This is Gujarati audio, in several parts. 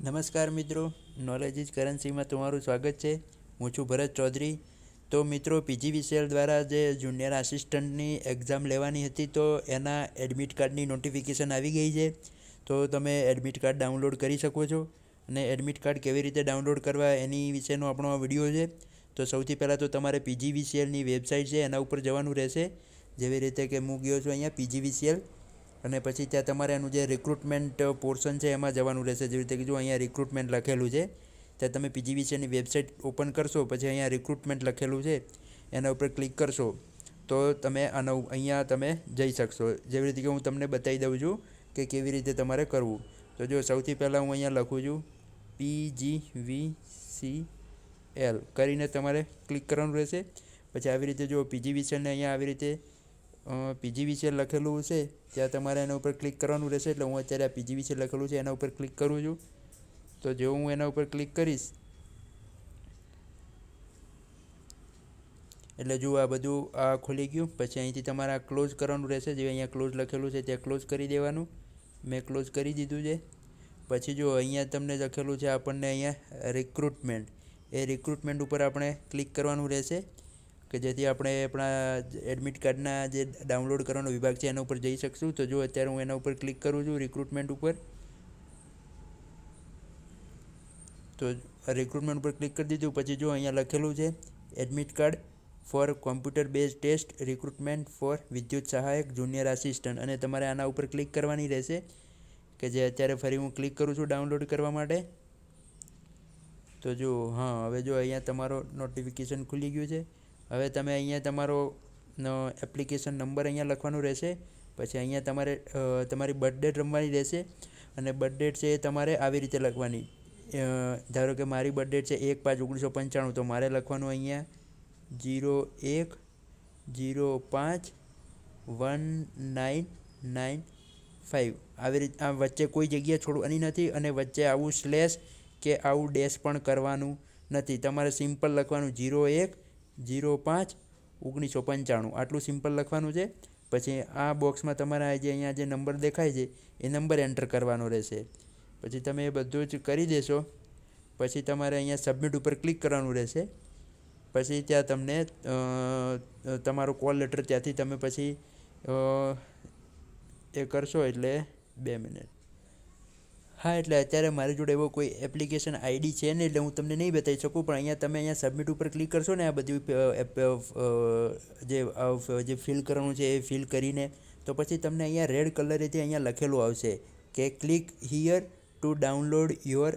નમસ્કાર મિત્રો, નોલેજ ઇઝ કરન્સીમાં તમારું સ્વાગત છે. હું છું ભરત ચૌધરી. તો મિત્રો, પીજીવીસીએલ દ્વારા જે જુનિયર આસિસ્ટન્ટની એક્ઝામ લેવાની હતી, તો એના એડમિટ કાર્ડની નોટિફિકેશન આવી ગઈ છે. તો તમે એડમિટ કાર્ડ ડાઉનલોડ કરી શકો છો. અને એડમિટ કાર્ડ કેવી રીતે ડાઉનલોડ કરવા એની વિશેનો આપણો આ વિડીયો છે. તો સૌથી પહેલાં તો તમારે પીજીવીસીએલની વેબસાઇટ છે એના ઉપર જવાનું રહેશે. જેવી રીતે કે હું ગયો છું અહીંયા પીજીવીસીએલ, અને પછી ત્યાં તમારે એનું જે રિક્રુટમેન્ટ પોર્શન છે એમાં જવાનું રહેશે. જેવી રીતે કે જો અહીંયા રિક્રુટમેન્ટ લખેલું છે, ત્યાં તમે પીજીવીસીએલની વેબસાઇટ ઓપન કરશો, પછી અહીંયા રિક્રુટમેન્ટ લખેલું છે એના ઉપર ક્લિક કરશો તો તમે અહીંયા તમે જઈ શકશો. જેવી રીતે કે હું તમને બતાવી દઉં છું કે કેવી રીતે તમારે કરવું. તો જો સૌથી પહેલાં હું અહીંયા લખું છું PGVCL કરીને તમારે ક્લિક કરવાનું રહેશે. પછી આવી રીતે જો પીજીવીસીએલને અહીંયા આવી રીતે પીજીવીસીએલ લખેલું છે ત્યાં તમારે એના ઉપર ક્લિક કરવાનું રહેશે. એટલે હું અત્યારે આ પીજીવીસીએલ લખેલું છે એના ઉપર ક્લિક કરું છું. તો જો હું એના ઉપર ક્લિક કરીશ એટલે જો આ બધું આ ખુલી ગયું. પછી અહીંથી તમારે આ ક્લોઝ કરવાનું રહેશે. જે અહીંયા ક્લોઝ લખેલું છે ત્યાં ક્લોઝ કરી દેવાનું. મેં ક્લોઝ કરી દીધું છે. પછી જો અહીંયા તમને લખેલું છે આપણને અહીંયા રિક્રુટમેન્ટ, એ રિક્રુટમેન્ટ ઉપર આપણે ક્લિક કરવાનું રહેશે કે જેથી આપણે આપણા એડમિટ કાર્ડના જે ડાઉનલોડ કરવાનો વિભાગ છે એના ઉપર જઈ શકશું. તો જો અત્યારે હું એના ઉપર ક્લિક કરું છું રિક્રુટમેન્ટ ઉપર. તો રિક્રુટમેન્ટ ઉપર ક્લિક કરી દીધું. પછી જો અહીંયા લખેલું છે admit card for computer base test recruitment for વિદ્યુત સહાયક જુનિયર આસિસ્ટન્ટ, અને તમારે આના ઉપર ક્લિક કરવાની રહેશે કે જે અત્યારે ફરી હું ક્લિક કરું છું ડાઉનલોડ કરવા માટે. તો જો હવે જો અહીંયા તમારો નોટિફિકેશન ખુલી ગયું છે. હવે તમે અહીંયા તમારો એપ્લિકેશન નંબર અહીંયા લખવાનો રહેશે. પછી અહીંયા તમારે તમારી બર્થ ડેટ રમવાની રહેશે. અને બર્થ ડેટ છે એ તમારે આવી રીતે લખવાની. ધારો કે મારી બર્થ ડેટ છે 1/5/1995, તો મારે લખવાનું અહીંયા 01/1995. આવી રીતે આ વચ્ચે કોઈ જગ્યા છોડવાની નથી, અને વચ્ચે આવું સ્લેશ કે આવું ડેશ પણ કરવાનું નથી. તમારે સિમ્પલ લખવાનું 01/05/1995, આટલું સિમ્પલ લખવાનું છે. પછી આ બોક્સમાં તમારા અહીંયા જે નંબર દેખાય છે એ નંબર એન્ટર કરવાનો રહેશે. પછી તમે એ બધું જ કરી દેશો. પછી તમારે અહીંયા સબમિટ ઉપર ક્લિક કરવાનું રહેશે. પછી ત્યાં તમને તમારો કોલ લેટર ત્યાંથી તમે પછી એ કરશો. એટલે 2 મિનિટ. હા, એટલે અત્યારે મારી જોડે એવો કોઈ એપ્લિકેશન આઈડી છે નહીં, એટલે હું તમને નહીં બતાવી શકું. પણ અહીંયા તમે અહીંયા સબમિટ ઉપર ક્લિક કરશો ને, આ બધું જે ફિલ કરવાનું છે એ ફિલ કરીને, તો પછી તમને અહીંયા રેડ કલરેથી અહીંયા લખેલું આવશે કે click here two download your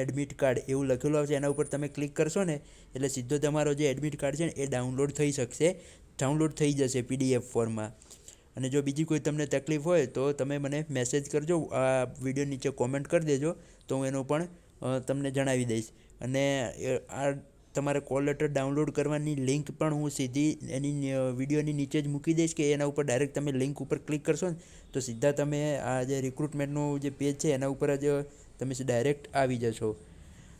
admit card, એવું લખેલું આવશે. એના ઉપર તમે ક્લિક કરશો ને એટલે સીધો તમારો જે એડમિટ કાર્ડ છે ને એ ડાઉનલોડ થઈ શકશે, ડાઉનલોડ થઈ જશે PDF ફોર્મમાં. અને જો બીજી કોઈ તમને તકલીફ હોય તો તમે મને મેસેજ કરજો, આ વિડીયો નીચે કોમેન્ટ કરી દેજો, તો હું એનું પણ તમને જણાવી દઈશ. અને આ તમારે કોલ લેટર ડાઉનલોડ કરવાની લિંક પણ હું સીધી એની વિડીયોની નીચે જ મૂકી દઈશ, કે એના ઉપર ડાયરેક્ટ તમે લિંક ઉપર ક્લિક કરશો ને તો સીધા તમે આ જે રિક્રુટમેન્ટનું જે પેજ છે એના ઉપર જ તમે ડાયરેક્ટ આવી જશો.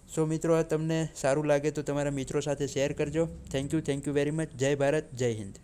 સો મિત્રો, આ તમને સારું લાગે તો તમારા મિત્રો સાથે શેર કરજો. Thank you very much. જય ભારત, જય હિન્દ.